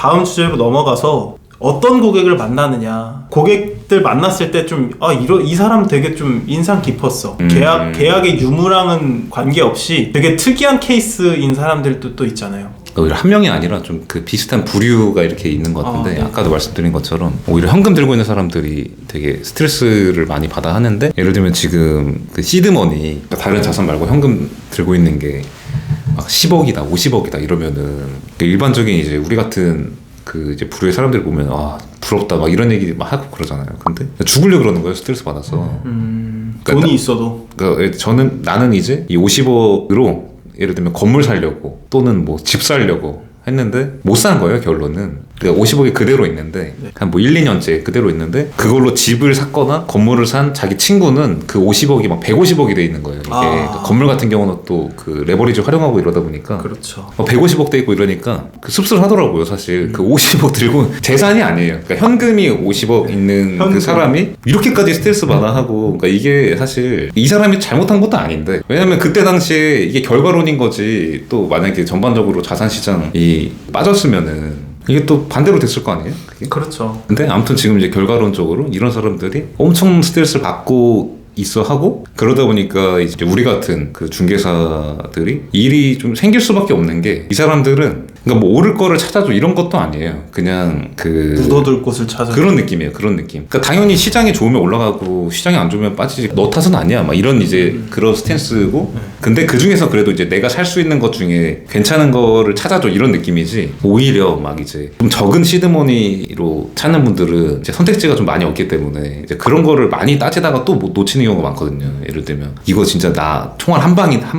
다음 주제로 넘어가서 어떤 고객을 만나느냐. 고객들 만났을 때 좀 이 사람 되게 좀 인상 깊었어. 계약의 유무랑은 관계없이 되게 특이한 케이스인 사람들도 또 있잖아요. 오히려 한 명이 아니라 좀 그 비슷한 부류가 이렇게 있는 것 같은데 네. 아까도 말씀드린 것처럼 오히려 현금 들고 있는 사람들이 되게 스트레스를 많이 받아 하는데, 예를 들면 지금 그 시드머니, 다른 자산 말고 현금 들고 있는 게 막 10억이다 50억이다 이러면은 일반적인 이제 우리 같은 그 이제 부류의 사람들 보면 부럽다 막 이런 얘기 막 하고 그러잖아요. 근데 죽으려고 그러는 거예요, 스트레스 받아서. 그러니까 돈이 있어도. 그러니까 나는 이제 이 50억으로 예를 들면 건물 사려고 또는 뭐 집 사려고 했는데 못 산 거예요, 결론은. 그러니까 50억이 그대로 있는데 한 뭐 1, 2년째 그대로 있는데 그걸로 집을 샀거나 건물을 산 자기 친구는 그 50억이 막 150억이 돼 있는 거예요. 이게 그러니까 건물 같은 경우는 또 그 레버리지 활용하고 이러다 보니까 그렇죠. 150억 돼 있고 이러니까 씁쓸하더라고요, 사실. 그 50억 들고 재산이 아니에요. 그러니까 현금이 50억 있는 그 사람이 이렇게까지 스트레스 받아 하고, 그러니까 이게 사실 이 사람이 잘못한 것도 아닌데, 왜냐면 그때 당시에 이게 결과론인 거지. 또 만약에 전반적으로 자산 시장이 빠졌으면은 이게 또 반대로 됐을 거 아니에요? 그게? 그렇죠. 근데 아무튼 지금 이제 결과론적으로 이런 사람들이 엄청 스트레스를 받고 있어 하고, 그러다 보니까 이제 우리 같은 그 중개사들이 일이 좀 생길 수밖에 없는 게, 이 사람들은 그러니까 뭐 오를 거를 찾아줘 이런 것도 아니에요. 그냥 그 묻어둘 곳을 찾아. 그런 느낌이에요. 그런 느낌. 그러니까 당연히 시장이 좋으면 올라가고 시장이 안 좋으면 빠지지. 너 탓은 아니야. 막 이런 이제 그런 스탠스고. 근데 그 중에서 그래도 이제 내가 살 수 있는 것 중에 괜찮은 거를 찾아줘 이런 느낌이지. 오히려 막 이제 좀 적은 시드머니로 찾는 분들은 이제 선택지가 좀 많이 없기 때문에 이제 그런 거를 많이 따지다가 또 못 놓치는 경우가 많거든요. 예를 들면 이거 진짜 나 총알 한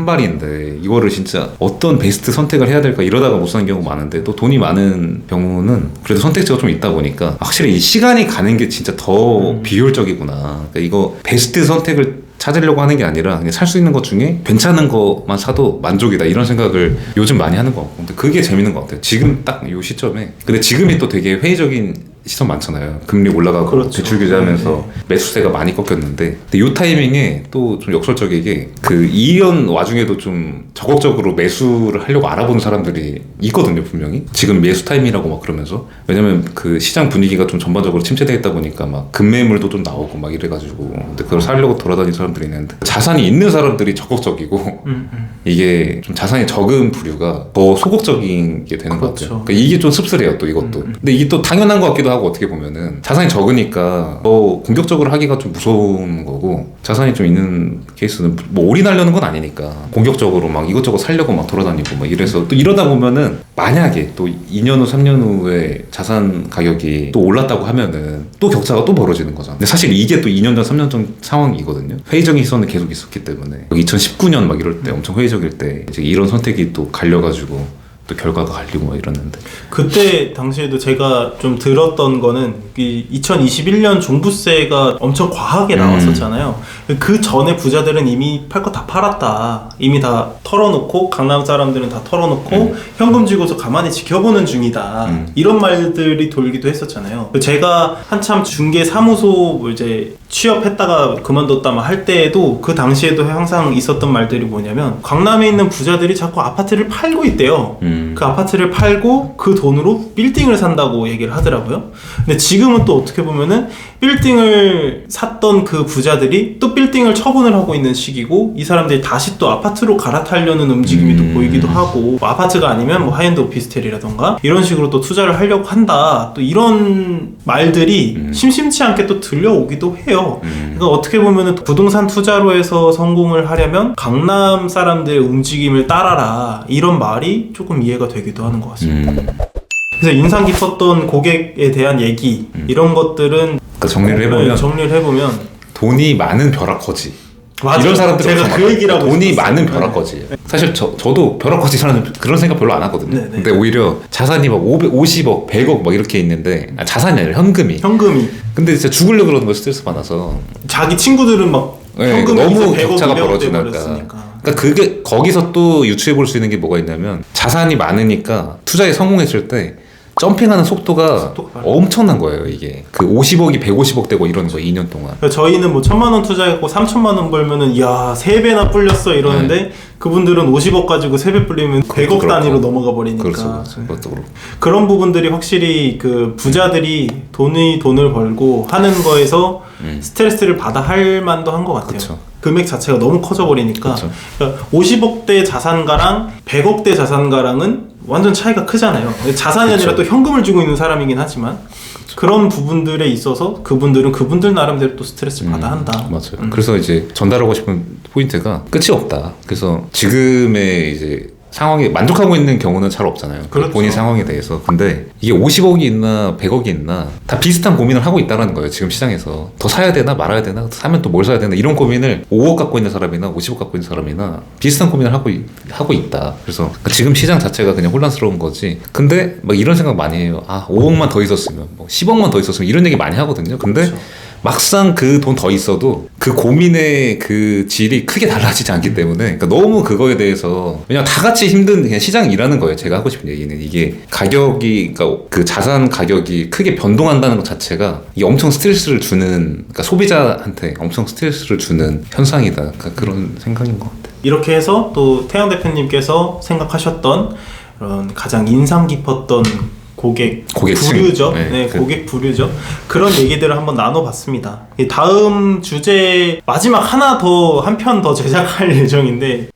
발인데 이거를 진짜 어떤 베스트 선택을 해야 될까 이러다가 못 사는 경우가 많은데, 또 돈이 많은 경우는 그래도 선택지가 좀 있다 보니까 확실히 이 시간이 가는 게 진짜 더 비효율적이구나. 그러니까 이거 베스트 선택을 찾으려고 하는 게 아니라 그냥 살 수 있는 것 중에 괜찮은 것만 사도 만족이다 이런 생각을 요즘 많이 하는 것 같고, 근데 그게 재밌는 것 같아요, 지금 딱 이 시점에. 근데 지금이 또 되게 회의적인 시선 많잖아요. 금리 올라가고 그렇죠. 대출 규제하면서 매수세가 많이 꺾였는데, 근데 이 타이밍에 또 좀 역설적이게 그 2년 와중에도 좀 적극적으로 매수를 하려고 알아보는 사람들이 있거든요, 분명히. 지금 매수 타임이라고 막 그러면서. 왜냐면 그 시장 분위기가 좀 전반적으로 침체되어 있다 보니까 막 급매물도 좀 나오고 막 이래가지고, 근데 그걸 사려고 돌아다니는 사람들이 있는데, 자산이 있는 사람들이 적극적이고 이게 좀 자산이 적은 부류가 더 소극적인 게 되는 것 같아요. 그러니까 이게 좀 씁쓸해요, 또 이것도. 근데 이게 또 당연한 것 같기도 하고, 어떻게 보면은 자산이 적으니까 뭐 공격적으로 하기가 좀 무서운 거고, 자산이 좀 있는 케이스는 뭐 올인하려는 건 아니니까 공격적으로 막 이것저것 살려고 막 돌아다니고 막 이래서, 또 이러다 보면은 만약에 또 2년 후 3년 후에 자산 가격이 또 올랐다고 하면은 또 격차가 또 벌어지는 거잖아. 근데 사실 이게 또 2년 전 3년 전 상황이거든요. 회의적인 시선은 계속 있었기 때문에 2019년 막 이럴 때 엄청 회의적일 때 이제 이런 선택이 또 갈려가지고 또 결과가 갈리고 막 이러는데, 그때 당시에도 제가 좀 들었던 거는 2021년 종부세가 엄청 과하게 나왔었잖아요. 그 전에 부자들은 이미 팔 거 다 팔았다, 이미 다 털어놓고, 강남 사람들은 다 털어놓고 현금 쥐고서 가만히 지켜보는 중이다, 이런 말들이 돌기도 했었잖아요. 제가 한참 중개 사무소 뭐 이제 취업했다가 그만뒀다 할 때에도 그 당시에도 항상 있었던 말들이 뭐냐면, 강남에 있는 부자들이 자꾸 아파트를 팔고 있대요. 그 아파트를 팔고 그 돈으로 빌딩을 산다고 얘기를 하더라고요. 근데 지금은 또 어떻게 보면은 빌딩을 샀던 그 부자들이 또 빌딩을 처분을 하고 있는 시기고, 이 사람들이 다시 또 아파트로 갈아타려는 움직임이 또 보이기도 하고, 뭐 아파트가 아니면 뭐 하이엔드 오피스텔이라던가 이런 식으로 또 투자를 하려고 한다, 또 이런 말들이 심심치 않게 또 들려오기도 해요. 그러니까 어떻게 보면은 부동산 투자로 해서 성공을 하려면 강남 사람들의 움직임을 따라라, 이런 말이 조금 이해가 되기도 하는 것 같습니다. 그래서 인상 깊었던 고객에 대한 얘기, 이런 것들은 그러니까 정리를 해보면 돈이 많은 벼락거지. 맞아. 이런 사람들 제가 그 얘기를 하고 돈이 싶었어요. 많은 벼락거지. 사실 저도 벼락거지라는 그런 생각 별로 안 하거든요. 네네. 근데 오히려 자산이 막 50억, 100억 막 이렇게 있는데, 자산이 아니라 현금이. 근데 진짜 죽으려고 그러는 거, 스트레스 받아서. 자기 친구들은 막 현금이 너무 100억, 격차가 200억 벌어지니까. 돼버렸으니까. 그러니까 그게 거기서 또 유추해 볼 수 있는 게 뭐가 있냐면, 자산이 많으니까 투자에 성공했을 때 점핑하는 속도가 빨라. 엄청난 거예요. 이게 그 50억이 150억 되고 이러는 거예요. 2년 동안. 그러니까 저희는 뭐 1,000만 원 투자했고 3천만 원 벌면은 야 3배나 불렸어 이러는데 그분들은 50억 가지고 3배 불리면 100억 단위로 넘어가 버리니까. 그렇죠. 그것도 그렇고. 그런 부분들이 확실히 그 부자들이 돈을 벌고 하는 거에서 스트레스를 받아 할 만도 한 것 같아요. 그쵸. 금액 자체가 너무 커져 버리니까. 그쵸. 그러니까 50억대 자산가랑 100억대 자산가랑은 완전 차이가 크잖아요. 자산이 그쵸. 아니라 또 현금을 주고 있는 사람이긴 하지만 그런 부분들에 있어서 그분들은 그분들 나름대로 또 스트레스를 받아 한다. 맞아요. 그래서 이제 전달하고 싶은 포인트가 끝이 없다. 그래서 지금의 이제 상황에 만족하고 있는 경우는 잘 없잖아요. 그렇죠. 본인 상황에 대해서. 근데 이게 50억이 있나 100억이 있나 다 비슷한 고민을 하고 있다는 거예요. 지금 시장에서. 더 사야 되나 말아야 되나 사면 또 뭘 사야 되나 이런 고민을 5억 갖고 있는 사람이나 50억 갖고 있는 사람이나 비슷한 고민을 하고 있다. 그래서 지금 시장 자체가 그냥 혼란스러운 거지. 근데 막 이런 생각 많이 해요. 아 5억만 더 있었으면 뭐 10억만 더 있었으면 이런 얘기 많이 하거든요. 근데 그렇죠. 막상 그 돈 더 있어도 그 고민의 그 질이 크게 달라지지 않기 때문에 그러니까 너무 그거에 대해서 그냥 다 같이 힘든 그냥 시장이라는 거예요. 제가 하고 싶은 얘기는 이게 가격이 그러니까 그 자산 가격이 크게 변동한다는 것 자체가 이게 엄청 스트레스를 주는 그러니까 소비자한테 엄청 스트레스를 주는 현상이다. 그러니까 그런 생각인 것 같아요. 이렇게 해서 또 태양 대표님께서 생각하셨던 그런 가장 인상 깊었던 고객층. 부류죠. 네, 네, 고객 부류죠. 그런 얘기들을 한번 나눠봤습니다. 다음 주제 마지막 한 편 더 제작할 예정인데